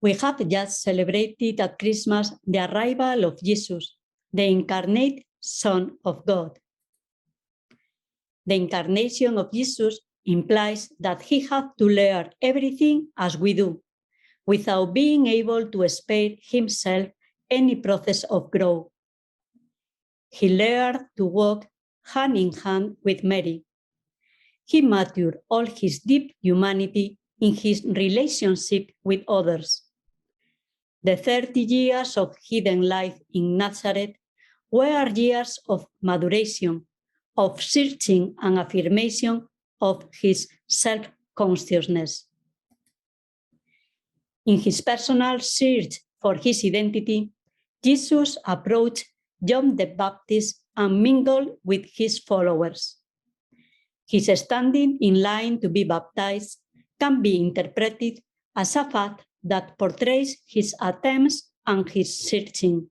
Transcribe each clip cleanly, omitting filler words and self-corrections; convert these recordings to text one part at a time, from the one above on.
We have just celebrated at Christmas the arrival of Jesus, the incarnate Son of God. The incarnation of Jesus implies that he had to learn everything as we do, without being able to spare himself any process of growth. He learned to walk hand in hand with Mary. He matured all his deep humanity in his relationship with others. The 30 years of hidden life in Nazareth were years of maturation, of searching and affirmation of his self-consciousness. In his personal search for his identity, Jesus approached John the Baptist and mingled with his followers. His standing in line to be baptized can be interpreted as a fact that portrays his attempts and his searching.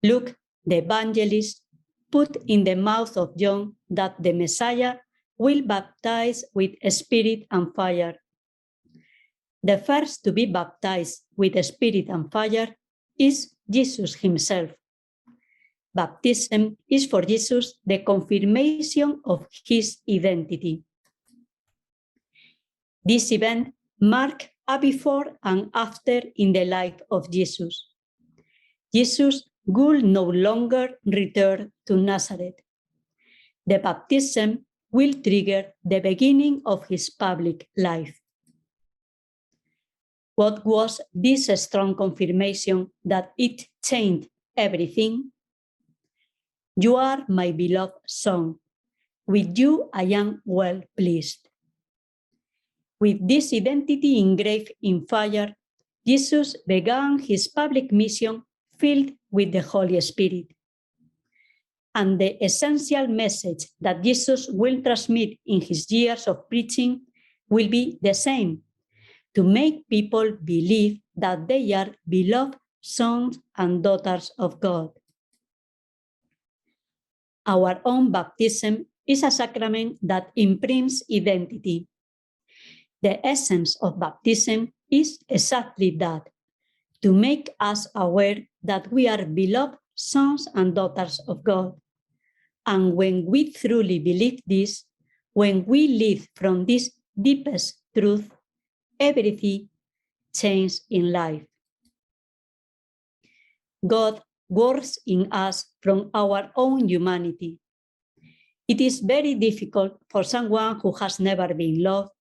Luke, the evangelist, put in the mouth of John that the Messiah will baptize with spirit and fire. The first to be baptized with spirit and fire is Jesus himself. Baptism is for Jesus the confirmation of his identity. This event marked a before and after in the life of Jesus. Jesus would no longer return to Nazareth. The baptism will trigger the beginning of his public life. What was this strong confirmation that it changed everything? You are my beloved Son. With you I am well pleased. With this identity engraved in fire, Jesus began his public mission filled with the Holy Spirit. And the essential message that Jesus will transmit in his years of preaching will be the same: to make people believe that they are beloved sons and daughters of God. Our own baptism is a sacrament that imprints identity. The essence of baptism is exactly that, to make us aware that we are beloved sons and daughters of God. And when we truly believe this, when we live from this deepest truth, everything changes in life. God works in us from our own humanity. It is very difficult for someone who has never been loved,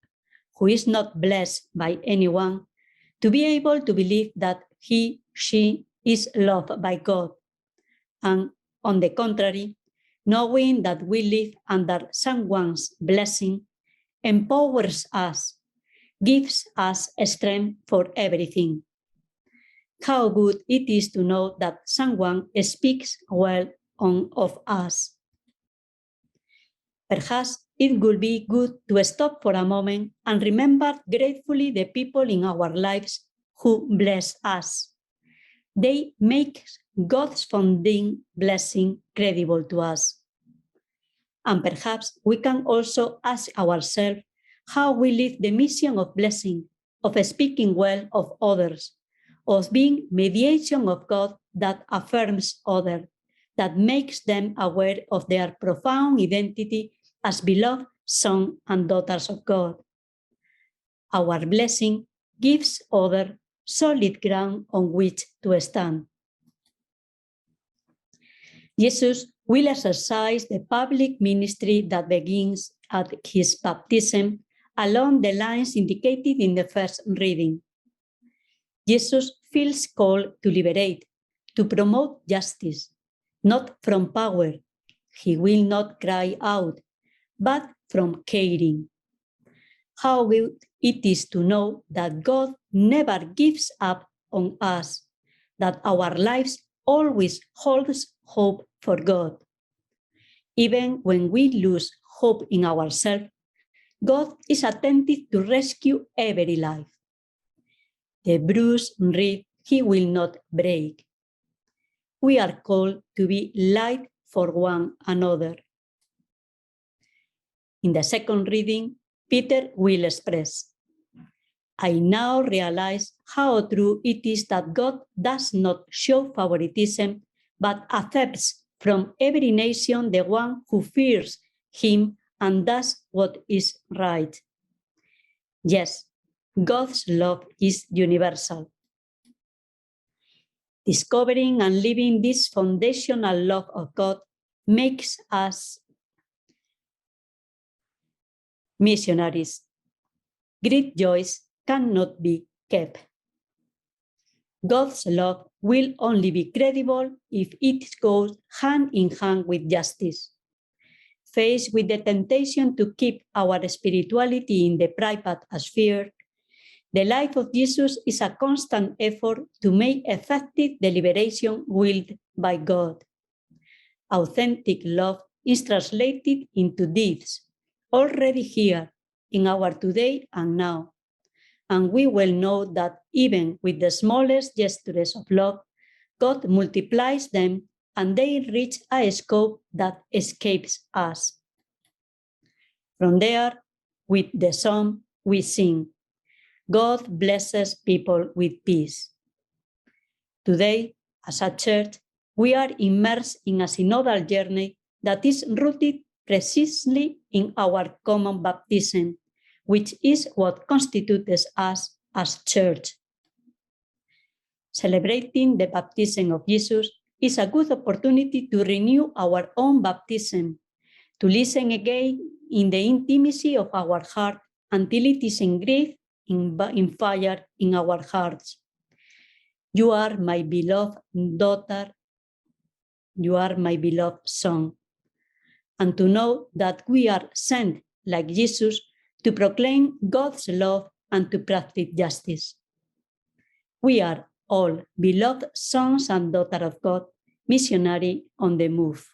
who is not blessed by anyone, to be able to believe that she is loved by God. And on the contrary, knowing that we live under someone's blessing empowers us, gives us strength for everything. How good it is to know that someone speaks well of us. Perhaps it would be good to stop for a moment and remember gratefully the people in our lives who bless us. They make God's founding blessing credible to us. And perhaps we can also ask ourselves how we live the mission of blessing, of speaking well of others, of being mediation of God that affirms others, that makes them aware of their profound identity as beloved sons and daughters of God. Our blessing gives others solid ground on which to stand. Jesus will exercise the public ministry that begins at his baptism along the lines indicated in the first reading. Jesus feels called to liberate, to promote justice, not from power. He will not cry out, but from caring. How good it is to know that God never gives up on us, that our lives always holds hope for God. Even when we lose hope in ourselves, God is attentive to rescue every life. The bruised reed he will not break. We are called to be light for one another. In the second reading, Peter will express, I now realize how true it is that God does not show favoritism, but accepts from every nation the one who fears him and does what is right. Yes, God's love is universal. Discovering and living this foundational love of God makes us missionaries. Great joys cannot be kept. God's love will only be credible if it goes hand in hand with justice. Faced with the temptation to keep our spirituality in the private sphere, the life of Jesus is a constant effort to make effective the liberation willed by God. Authentic love is translated into deeds, already here in our today and now. And we will know that even with the smallest gestures of love, God multiplies them and they reach a scope that escapes us. From there, with the song, we sing, God blesses people with peace. Today, as a church, we are immersed in a synodal journey that is rooted precisely in our common baptism, which is what constitutes us as church. Celebrating the baptism of Jesus is a good opportunity to renew our own baptism, to listen again in the intimacy of our heart until it is engraved in fire in our hearts. You are my beloved daughter, you are my beloved son. And to know that we are sent like Jesus to proclaim God's love and to practice justice. We are all beloved sons and daughters of God, missionary on the move.